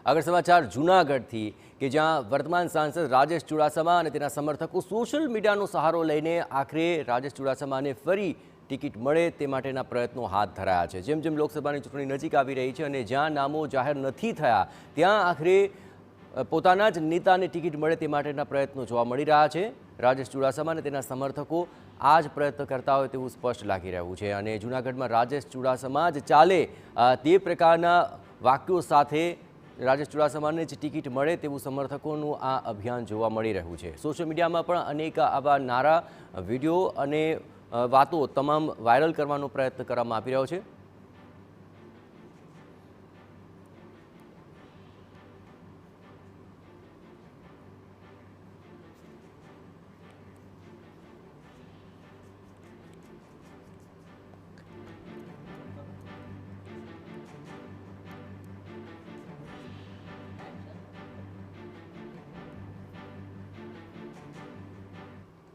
આગળ સમાચાર જૂનાગઢથી કે જ્યાં વર્તમાન સાંસદ રાજેશ ચુડાસમા અને તેના સમર્થકો સોશિયલ મીડિયાનો સહારો લઈને આખરે રાજેશ ચુડાસમાને ફરી ટિકિટ મળે તે માટેના પ્રયત્નો હાથ ધરાયા છે। જેમ જેમ લોકસભાની ચૂંટણી નજીક આવી રહી છે અને જ્યાં નામો જાહેર નથી થયા ત્યાં આખરે પોતાના જ નેતાને ટિકિટ મળે તે માટેના પ્રયત્નો જોવા મળી રહ્યા છે। રાજેશ ચુડાસમા અને તેના સમર્થકો આ જ પ્રયત્ન કરતા હોય તેવું સ્પષ્ટ લાગી રહ્યું છે અને જૂનાગઢમાં રાજેશ ચુડાસમા જ ચાલે તે પ્રકારના વાક્યો સાથે રાજેશ ચુડાસમાને જ ટિકિટ મળે તેવું સમર્થકોનું આ અભિયાન જોવા મળી રહ્યું છે। સોશિયલ મીડિયામાં પણ અનેક આવા નારા વિડીયો અને વાતો તમામ વાયરલ કરવાનો પ્રયત્ન કરવામાં આવી રહ્યો છે।